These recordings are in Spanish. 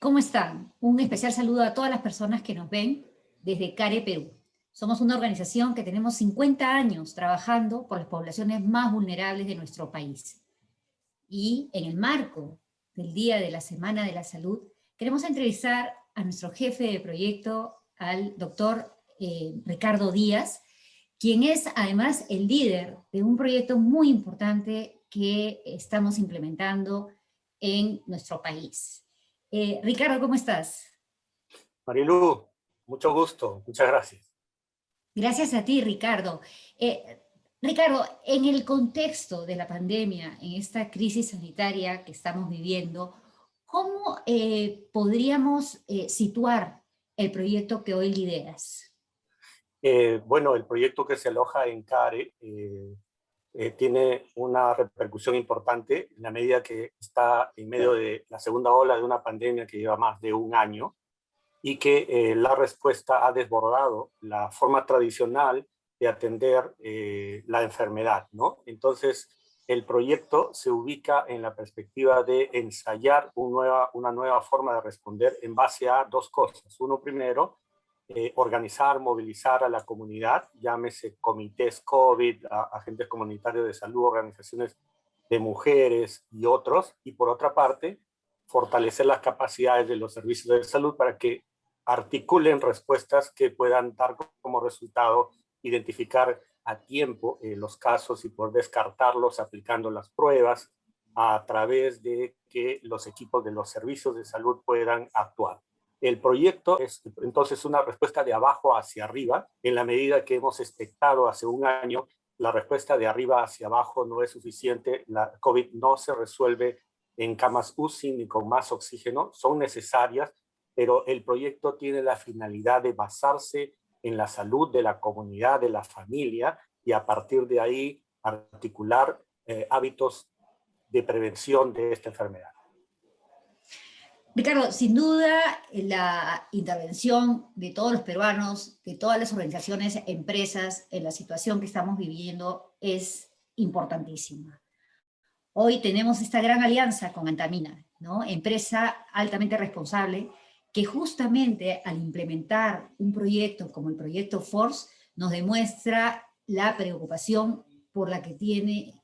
¿Cómo están? Un especial saludo a todas las personas que nos ven desde CARE Perú. Somos una organización que tenemos 50 años trabajando por las poblaciones más vulnerables de nuestro país. Y en el marco del Día de la Semana de la Salud, queremos entrevistar a nuestro jefe de proyecto, al doctor Ricardo Díaz, quien es además el líder de un proyecto muy importante que estamos implementando en nuestro país. Ricardo, ¿cómo estás? Marilu, mucho gusto, muchas gracias. Gracias a ti, Ricardo. Ricardo, en el contexto de la pandemia, en esta crisis sanitaria que estamos viviendo, ¿cómo podríamos situar el proyecto que hoy lideras? Bueno, el proyecto que se aloja en CARE tiene una repercusión importante en la medida que está en medio de la segunda ola de una pandemia que lleva más de un año y que la respuesta ha desbordado la forma tradicional de atender la enfermedad, ¿no? Entonces, el proyecto se ubica en la perspectiva de ensayar una nueva forma de responder en base a dos cosas. Uno, primero, organizar, movilizar a la comunidad, llámese comités COVID, agentes comunitarios de salud, organizaciones de mujeres y otros, y por otra parte, fortalecer las capacidades de los servicios de salud para que articulen respuestas que puedan dar como resultado identificar a tiempo los casos y poder descartarlos aplicando las pruebas a través de que los equipos de los servicios de salud puedan actuar. El proyecto es entonces una respuesta de abajo hacia arriba, en la medida que hemos expectado hace un año. La respuesta de arriba hacia abajo no es suficiente, la COVID no se resuelve en camas UCI ni con más oxígeno, son necesarias, pero el proyecto tiene la finalidad de basarse en la salud de la comunidad, de la familia, y a partir de ahí articular hábitos de prevención de esta enfermedad. Ricardo, sin duda la intervención de todos los peruanos, de todas las organizaciones, empresas, en la situación que estamos viviendo es importantísima. Hoy tenemos esta gran alianza con Antamina, ¿no? Empresa altamente responsable, que justamente al implementar un proyecto como el proyecto FORCE, nos demuestra la preocupación por la que tiene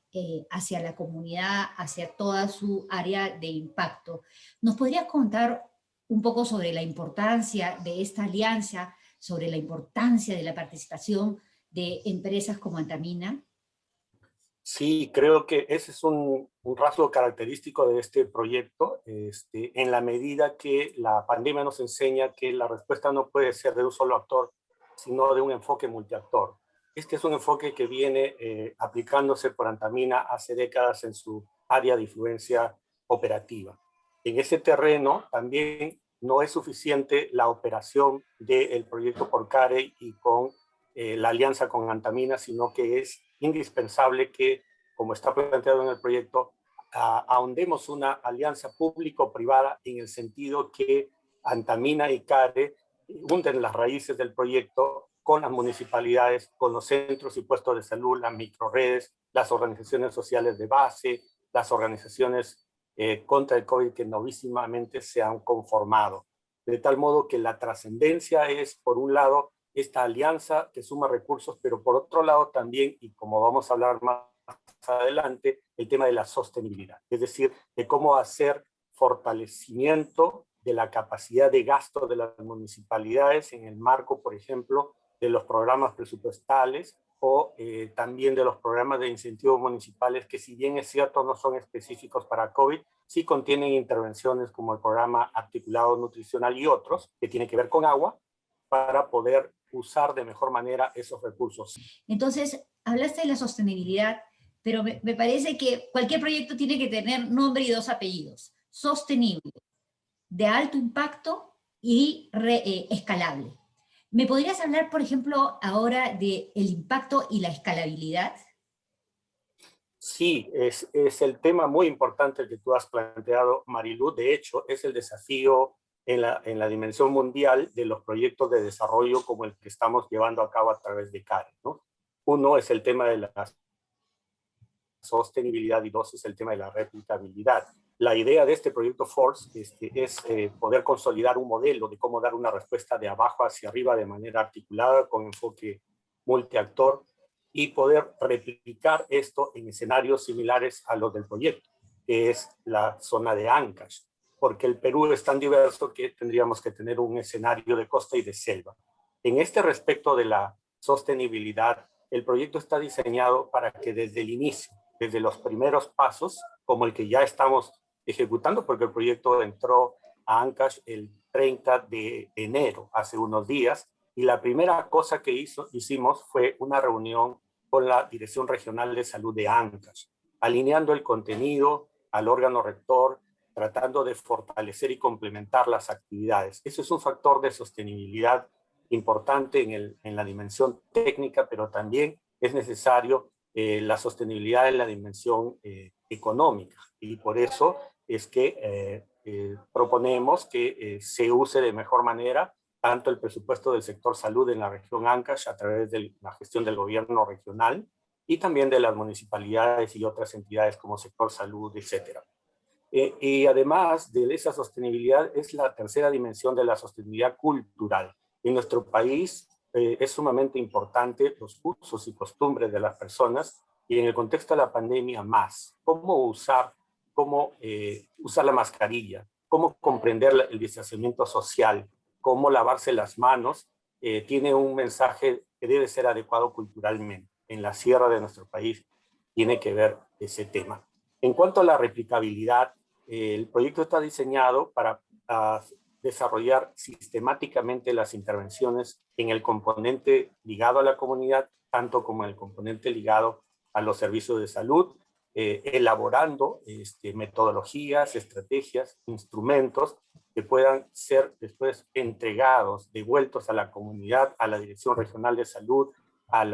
hacia la comunidad, hacia toda su área de impacto. ¿Nos podrías contar un poco sobre la importancia de esta alianza, sobre la importancia de la participación de empresas como Antamina? Sí, creo que ese es un rasgo característico de este proyecto, en la medida que la pandemia nos enseña que la respuesta no puede ser de un solo actor, sino de un enfoque multiactor. Este es un enfoque que viene aplicándose por Antamina hace décadas en su área de influencia operativa. En ese terreno también no es suficiente la operación del proyecto por CARE y con la alianza con Antamina, sino que es indispensable que, como está planteado en el proyecto, ahondemos una alianza público-privada en el sentido que Antamina y CARE hunden las raíces del proyecto con las municipalidades, con los centros y puestos de salud, las microredes, las organizaciones sociales de base, las organizaciones contra el COVID que novísimamente se han conformado. De tal modo que la trascendencia es, por un lado, esta alianza que suma recursos, pero por otro lado también, y como vamos a hablar más adelante, el tema de la sostenibilidad, es decir, de cómo hacer fortalecimiento de la capacidad de gasto de las municipalidades en el marco, por ejemplo, de los programas presupuestales o también de los programas de incentivos municipales que, si bien es cierto no son específicos para COVID, sí contienen intervenciones como el programa articulado nutricional y otros que tienen que ver con agua para poder usar de mejor manera esos recursos. Entonces, hablaste de la sostenibilidad, pero me parece que cualquier proyecto tiene que tener nombre y dos apellidos. Sostenible, de alto impacto y escalable. ¿Me podrías hablar, por ejemplo, ahora del impacto y la escalabilidad? Sí, es el tema muy importante que tú has planteado, Marilu. De hecho, es el desafío en la dimensión mundial de los proyectos de desarrollo como el que estamos llevando a cabo a través de CARE, ¿no? Uno es el tema de la sostenibilidad y dos es el tema de la replicabilidad. La idea de este proyecto FORCE es poder consolidar un modelo de cómo dar una respuesta de abajo hacia arriba de manera articulada con enfoque multiactor y poder replicar esto en escenarios similares a los del proyecto, que es la zona de Ancash, porque el Perú es tan diverso que tendríamos que tener un escenario de costa y de selva. En este respecto de la sostenibilidad, el proyecto está diseñado para que desde el inicio, desde los primeros pasos, como el que ya estamos ejecutando, porque el proyecto entró a Ancash el 30 de enero, hace unos días, y la primera cosa que hicimos fue una reunión con la Dirección Regional de Salud de Ancash, alineando el contenido al órgano rector, tratando de fortalecer y complementar las actividades. Eso es un factor de sostenibilidad importante en la dimensión técnica, pero también es necesario la sostenibilidad en la dimensión económica. Y por eso es que proponemos que se use de mejor manera tanto el presupuesto del sector salud en la región Ancash a través de la gestión del gobierno regional y también de las municipalidades y otras entidades como sector salud, etcétera. Y además de esa sostenibilidad es la tercera dimensión de la sostenibilidad cultural. En nuestro país es sumamente importante los usos y costumbres de las personas y en el contexto de la pandemia más. Cómo usar la mascarilla, cómo comprender el distanciamiento social, cómo lavarse las manos, tiene un mensaje que debe ser adecuado culturalmente. En la sierra de nuestro país tiene que ver ese tema. En cuanto a la replicabilidad, el proyecto está diseñado para desarrollar sistemáticamente las intervenciones en el componente ligado a la comunidad, tanto como en el componente ligado a los servicios de salud, elaborando metodologías, estrategias, instrumentos que puedan ser después entregados, devueltos a la comunidad, a la Dirección Regional de Salud, al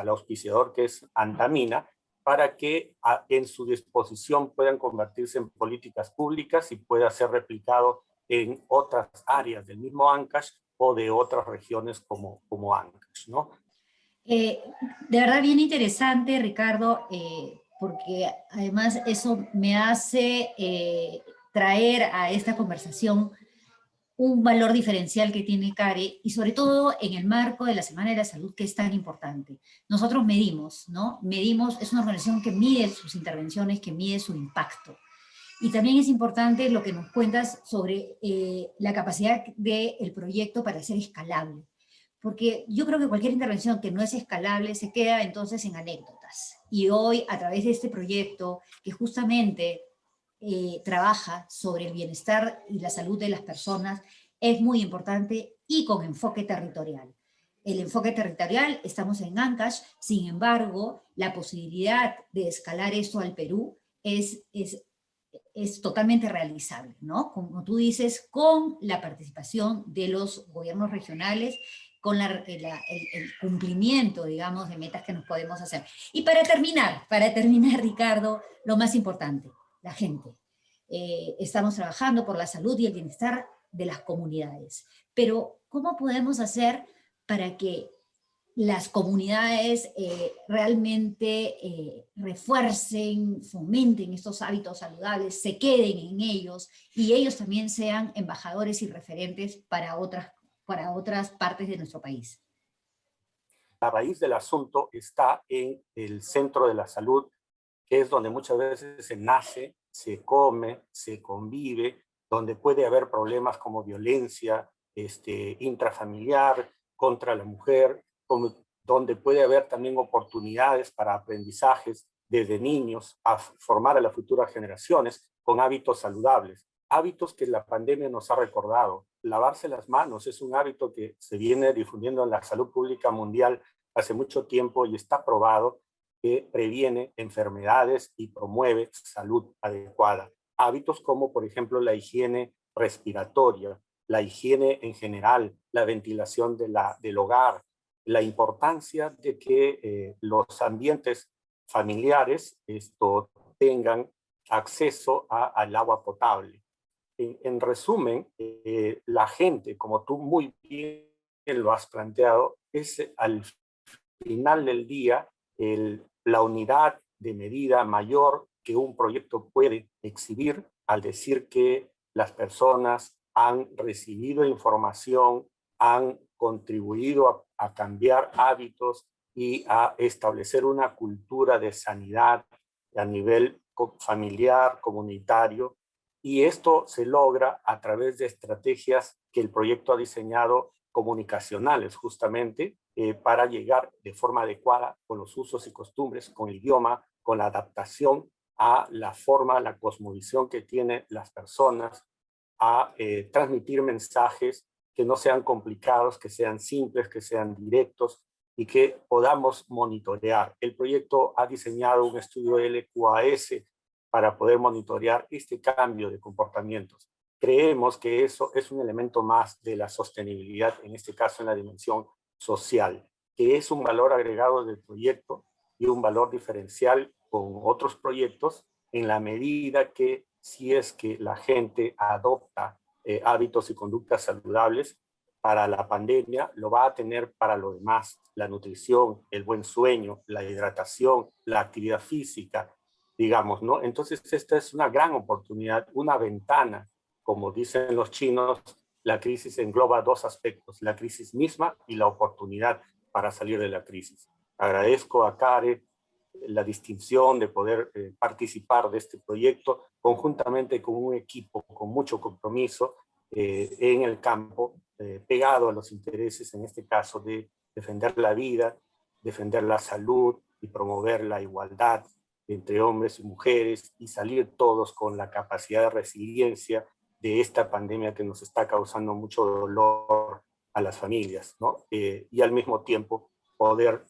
auspiciador que es Antamina, para que en su disposición puedan convertirse en políticas públicas y pueda ser replicado en otras áreas del mismo Ancash o de otras regiones como Ancash, ¿no? De verdad bien interesante, Ricardo, porque además eso me hace traer a esta conversación un valor diferencial que tiene CARE y sobre todo en el marco de la Semana de la Salud que es tan importante. Nosotros medimos, ¿no? Medimos, es una organización que mide sus intervenciones, que mide su impacto. Y también es importante lo que nos cuentas sobre la capacidad del proyecto para ser escalable. Porque yo creo que cualquier intervención que no es escalable se queda entonces en anécdotas. Y hoy, a través de este proyecto, que justamente trabaja sobre el bienestar y la salud de las personas, es muy importante y con enfoque territorial. El enfoque territorial, estamos en Ancash, sin embargo, la posibilidad de escalar esto al Perú es totalmente realizable, ¿no? Como tú dices, con la participación de los gobiernos regionales, con el cumplimiento, digamos, de metas que nos podemos hacer. Y para terminar, Ricardo, lo más importante, la gente. Estamos trabajando por la salud y el bienestar de las comunidades, pero ¿cómo podemos hacer para que las comunidades realmente refuercen, fomenten estos hábitos saludables, se queden en ellos y ellos también sean embajadores y referentes para otras partes de nuestro país? La raíz del asunto está en el centro de la salud, que es donde muchas veces se nace, se come, se convive, donde puede haber problemas como violencia intrafamiliar contra la mujer, donde puede haber también oportunidades para aprendizajes desde niños a formar a las futuras generaciones con hábitos saludables. Hábitos que la pandemia nos ha recordado. Lavarse las manos es un hábito que se viene difundiendo en la salud pública mundial hace mucho tiempo y está probado que previene enfermedades y promueve salud adecuada. Hábitos como, por ejemplo, la higiene respiratoria, la higiene en general, la ventilación del hogar, la importancia de que los ambientes familiares tengan acceso al agua potable. En resumen, la gente, como tú muy bien lo has planteado, es al final del día la unidad de medida mayor que un proyecto puede exhibir al decir que las personas han recibido información, han contribuido a cambiar hábitos y a establecer una cultura de sanidad a nivel familiar, comunitario, y esto se logra a través de estrategias que el proyecto ha diseñado comunicacionales, justamente, para llegar de forma adecuada con los usos y costumbres, con el idioma, con la adaptación a la forma, la cosmovisión que tienen las personas, a transmitir mensajes que no sean complicados, que sean simples, que sean directos y que podamos monitorear. El proyecto ha diseñado un estudio LQAS para poder monitorear este cambio de comportamientos. Creemos que eso es un elemento más de la sostenibilidad, en este caso en la dimensión social, que es un valor agregado del proyecto y un valor diferencial con otros proyectos en la medida que si es que la gente adopta hábitos y conductas saludables para la pandemia, lo va a tener para lo demás, la nutrición, el buen sueño, la hidratación, la actividad física, digamos, ¿no? Entonces esta es una gran oportunidad, una ventana, como dicen los chinos, la crisis engloba dos aspectos, la crisis misma y la oportunidad para salir de la crisis. Agradezco a Karen la distinción de poder participar de este proyecto conjuntamente con un equipo con mucho compromiso en el campo, pegado a los intereses, en este caso, de defender la vida, defender la salud y promover la igualdad entre hombres y mujeres y salir todos con la capacidad de resiliencia de esta pandemia que nos está causando mucho dolor a las familias, ¿no? Y al mismo tiempo poder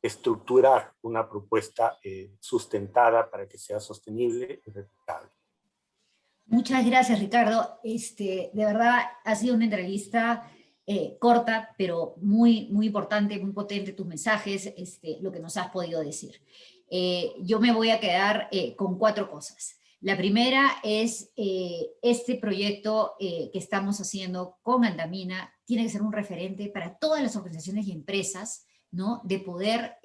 estructurar una propuesta sustentada para que sea sostenible y replicable. Muchas gracias, Ricardo. De verdad ha sido una entrevista corta, pero muy, muy importante, muy potente tus mensajes, lo que nos has podido decir. Yo me voy a quedar con 4 cosas. La primera es este proyecto que estamos haciendo con Andamina tiene que ser un referente para todas las organizaciones y empresas, ¿no? De poder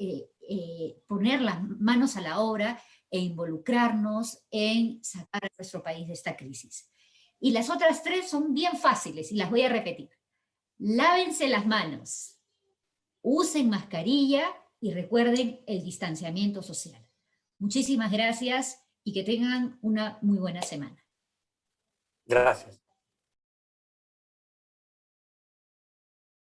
poner las manos a la obra e involucrarnos en sacar a nuestro país de esta crisis. Y las otras 3 son bien fáciles y las voy a repetir. Lávense las manos, usen mascarilla y recuerden el distanciamiento social. Muchísimas gracias y que tengan una muy buena semana. Gracias.